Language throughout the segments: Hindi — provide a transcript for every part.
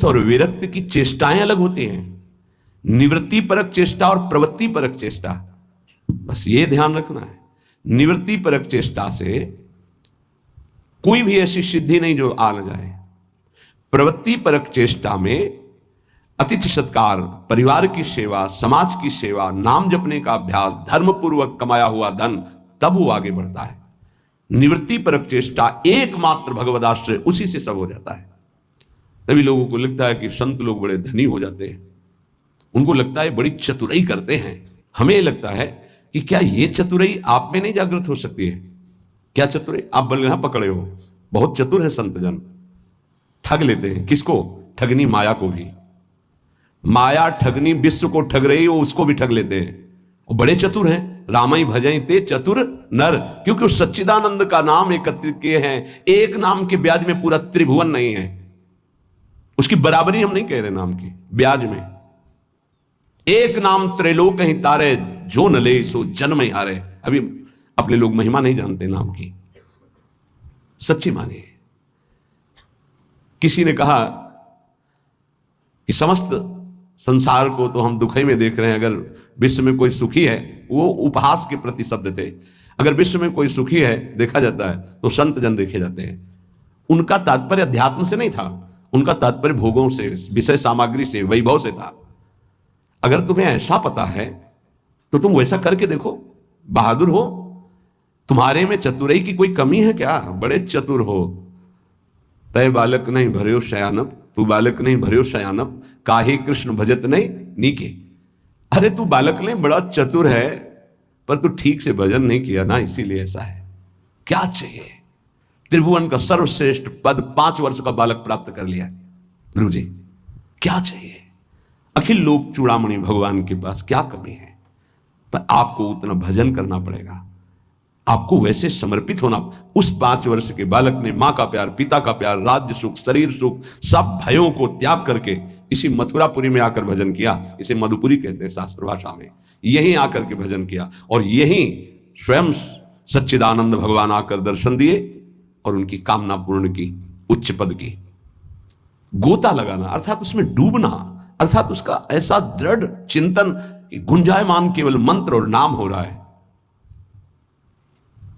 चित्त और विरक्त की चेष्टाएं अलग होती हैं। निवृत्ति परक चेष्टा और प्रवृत्ति परक चेष्टा, बस ये ध्यान रखना है। निवृत्ति परक चेष्टा से कोई भी ऐसी सिद्धि नहीं जो आ न जाए। प्रवृत्ति परक चेष्टा में अतिथि सत्कार, परिवार की सेवा, समाज की सेवा, नाम जपने का अभ्यास, धर्म पूर्वक कमाया हुआ धन, तब वो आगे बढ़ता है। निवृत्ति परक चेष्टा एकमात्र भगवदाश्रय, उसी से सब हो जाता है। तभी लोगों को लगता है कि संत लोग बड़े धनी हो जाते हैं, उनको लगता है बड़ी चतुराई करते हैं। हमें लगता है कि क्या ये चतुराई आप में नहीं जागृत हो सकती है? क्या चतुराई? आप बल यहां पकड़े हो, बहुत चतुर है संतजन, ठग लेते हैं। किसको? ठगनी माया को भी। माया ठगनी विश्व को ठग रही हो, उसको भी ठग लेते हैं। वो बड़े चतुर हैं। रामई भजई ते चतुर नर, क्योंकि उस सच्चिदानंद का नाम एकत्रित किए हैं। एक नाम के ब्याज में पूरा त्रिभुवन नहीं है, उसकी बराबरी हम नहीं कह रहे नाम की ब्याज में। एक नाम त्रैलोक ही तारे, जो न ले सो जन्म ही हारे। अभी अपने लोग महिमा नहीं जानते नाम की, सच्ची मानिए। किसी ने कहा कि समस्त संसार को तो हम दुखई में देख रहे हैं, अगर विश्व में कोई सुखी है, वो उपहास के प्रति शब्द थे, अगर विश्व में कोई सुखी है देखा जाता है तो संत जन देखे जाते हैं। उनका तात्पर्य अध्यात्म से नहीं था, उनका तात्पर्य भोगों से, विषय सामग्री से, वैभव से था। अगर तुम्हें ऐसा पता है तो तुम वैसा करके देखो, बहादुर हो। तुम्हारे में चतुराई की कोई कमी है क्या? बड़े चतुर हो। तय बालक नहीं भर्यो शयानप, तू बालक नहीं भर्यो शयानप, काहे कृष्ण भजत नहीं नीके। अरे तू बालक नहीं, बड़ा चतुर है, पर तू ठीक से भजन नहीं किया ना, इसीलिए ऐसा है। क्या चाहिए? त्रिभुवन का सर्वश्रेष्ठ पद 5 वर्ष का बालक प्राप्त कर लिया ध्रुव जी। क्या चाहिए? अखिल लोक चूड़ामणि भगवान के पास, क्या कमी है? पर आपको उतना भजन करना पड़ेगा, आपको वैसे समर्पित होना। उस 5 वर्ष के बालक ने मां का प्यार, पिता का प्यार, राज्य सुख, शरीर सुख, सब भयों को त्याग करके इसी मथुरापुरी में आकर भजन किया। इसे मधुपुरी कहते हैं शास्त्र भाषा में। यहीं आकर के भजन किया और यहीं स्वयं सच्चिदानंद भगवान आकर दर्शन दिए और उनकी कामना पूर्ण की, उच्च पद की। गोता लगाना अर्थात उसमें डूबना, अर्थात उसका ऐसा दृढ़ चिंतन कि गुंजायमान केवल मंत्र और नाम हो रहा है।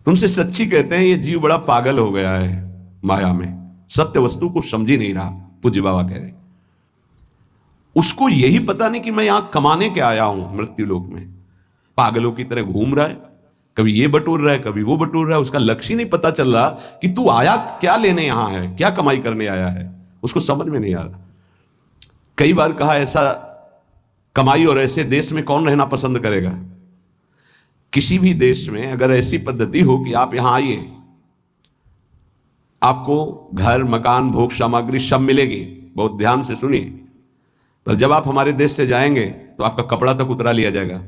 तुमसे सच्ची कहते हैं ये जीव बड़ा पागल हो गया है माया में, सत्य वस्तु को समझ ही नहीं रहा। पूज्य बाबा कह रहे, उसको यही पता नहीं कि मैं यहां कमाने के आया हूं मृत्यु लोक में। पागलों की तरह घूम रहा है, कभी ये बटोर रहा है, कभी वो बटोर रहा है। उसका लक्ष्य ही नहीं पता चल रहा कि तू आया क्या लेने यहां है, क्या कमाई करने आया है, उसको समझ में नहीं आ रहा। कई बार कहा ऐसा कमाई और ऐसे देश में कौन रहना पसंद करेगा? किसी भी देश में अगर ऐसी पद्धति हो कि आप यहां आइए, आपको घर, मकान, भोग सामग्री सब मिलेगी, बहुत ध्यान से सुनिए, पर जब आप हमारे देश से जाएंगे तो आपका कपड़ा तक उतरा लिया जाएगा।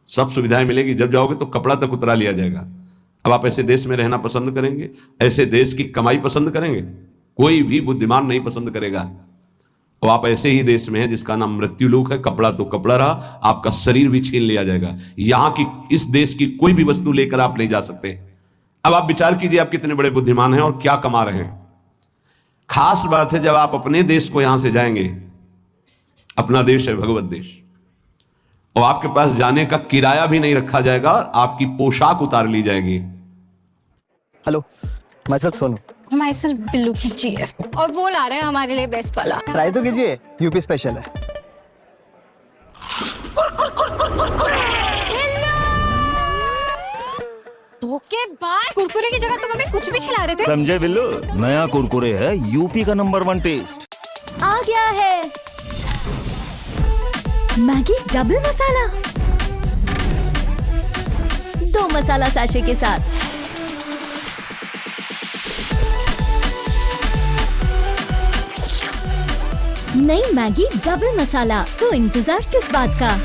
सब सुविधाएं मिलेगी, जब जाओगे तो कपड़ा तक उतरा लिया जाएगा। अब आप ऐसे देश में रहना पसंद करेंगे? ऐसे देश की कमाई पसंद करेंगे? कोई भी बुद्धिमान नहीं पसंद करेगा। और आप ऐसे ही देश में हैं जिसका नाम मृत्यु लोक है। कपड़ा तो कपड़ा रहा, आपका शरीर भी छीन लिया जाएगा। यहां की, इस देश की कोई भी वस्तु लेकर आप नहीं जा सकते। अब आप विचार कीजिए, आप कितने बड़े बुद्धिमान हैं और क्या कमा रहे हैं। खास बात है जब आप अपने देश को यहां से जाएंगे, अपना देश है भगवत देश, और आपके पास जाने का किराया भी नहीं रखा जाएगा, आपकी पोशाक उतार ली जाएगी। Hello, my self Sonu. My self Billu कीजिए, और वो ला रहे हैं हमारे लिए बेस्ट वाला। ट्राई तो कीजिए, यूपी स्पेशल है। धोखेबाज, कुरकुरे की जगह तुम हमें कुछ भी खिला रहे थे। समझे बिल्लू, नया कुरकुरे है यूपी का नंबर 1 टेस्ट आ गया है। मैगी डबल मसाला, 2 मसाला सैशे के साथ। नई मैगी डबल मसाला, तो इंतजार किस बात का।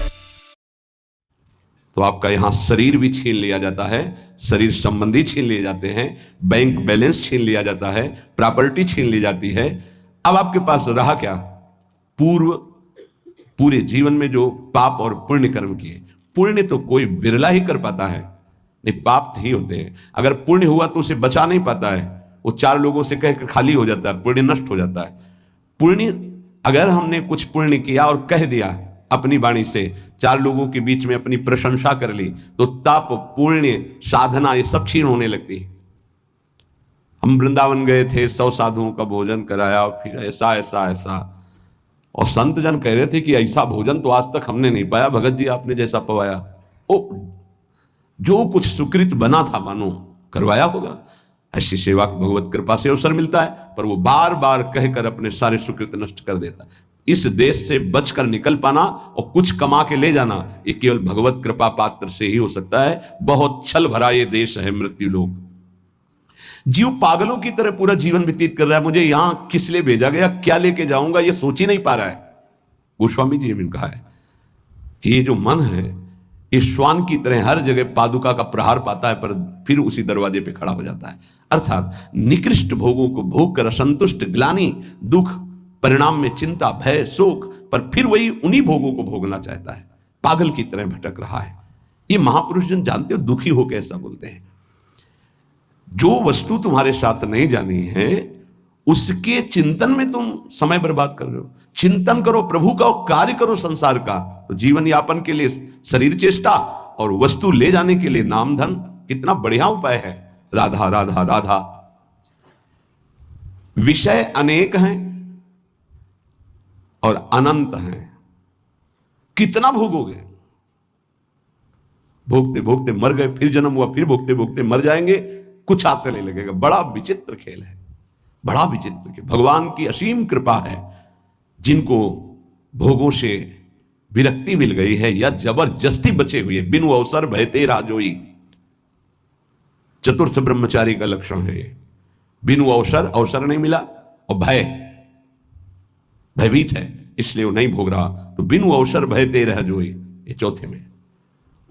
तो आपका यहां शरीर भी छीन लिया जाता है, शरीर संबंधी छीन लिए जाते हैं, बैंक बैलेंस छीन लिया जाता है, प्रॉपर्टी छीन ली जाती है। अब आपके पास रहा क्या? पूरे जीवन में जो पाप और पुण्य कर्म किए। पुण्य तो कोई बिरला ही कर पाता है, नहीं पाप ही होते हैं। अगर पुण्य हुआ तो उसे बचा नहीं पाता है, वो 4 लोगों से कहकर खाली हो जाता है, पुण्य नष्ट हो जाता है। पुण्य, अगर हमने कुछ पुण्य किया और कह दिया अपनी वाणी से, 4 लोगों के बीच में अपनी प्रशंसा कर ली, तो तप, पुण्य, साधना ये सब क्षीण होने लगती है। हम वृंदावन गए थे, 100 साधुओं का भोजन कराया और फिर ऐसा ऐसा ऐसा, और संत जन कह रहे थे कि ऐसा भोजन तो आज तक हमने नहीं पाया, भगत जी आपने जैसा पवाया। ओ, जो कुछ सुकृत बना था मानो करवाया होगा। ऐसी सेवा को भगवत कृपा से अवसर मिलता है, पर वो बार बार कहकर अपने सारे सुकृत नष्ट कर देता है। इस देश से बचकर निकल पाना और कुछ कमा के ले जाना, ये केवल भगवत कृपा पात्र से ही हो सकता है। बहुत छल भरा ये देश है मृत्यु लोक। जीव पागलों की तरह पूरा जीवन व्यतीत कर रहा है। मुझे यहां किस लिए भेजा गया, क्या लेके जाऊंगा, ये सोच ही नहीं पा रहा है। गोस्वामी जी ने कहा है कि ये जो मन है ये श्वान की तरह हर जगह पादुका का प्रहार पाता है, पर फिर उसी दरवाजे पे खड़ा हो जाता है। अर्थात निकृष्ट भोगों को भोग कर असंतुष्ट, ग्लानि, दुख, परिणाम में चिंता, भय, शोक, पर फिर वही उन्हीं भोगों को भोगना चाहता है। पागल की तरह भटक रहा है। ये महापुरुष जन जानते हो, दुखी हो कैसा बोलते हैं। जो वस्तु तुम्हारे साथ नहीं जानी है उसके चिंतन में तुम समय बर्बाद कर रहे हो। चिंतन करो प्रभु का और कार्य करो संसार का, तो जीवन यापन के लिए शरीर चेष्टा और वस्तु ले जाने के लिए नाम धन कितना बढ़िया उपाय है। राधा राधा राधा। विषय अनेक हैं और अनंत हैं, कितना भोगोगे। भोगते भोगते मर गए, फिर जन्म हुआ, फिर भोगते भोगते मर जाएंगे, कुछ आते नहीं लगेगा। बड़ा विचित्र खेल है, बड़ा विचित्र खेल। भगवान की असीम कृपा है, जिनको भोगों से विरक्ति मिल गई है या जबरदस्ती बचे हुए, बिनु अवसर भयते राजोई। चतुर्थ ब्रह्मचारी का लक्षण है ये। बिनु अवसर नहीं मिला और भयभीत है, इसलिए वो नहीं भोग रहा। तो बिनु अवसर भयते रह जोई, ये चौथे में।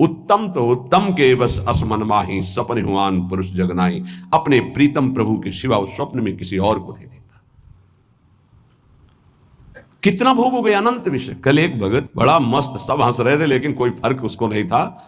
उत्तम तो उत्तम के बस असमन माही, सपने हुआन पुरुष जगनाई। अपने प्रीतम प्रभु के सिवा उस स्वप्न में किसी और को नहीं देता। कितना भोगोगे, अनंत विषय। कल एक भगत बड़ा मस्त, सब हंस रहे थे लेकिन कोई फर्क उसको नहीं था।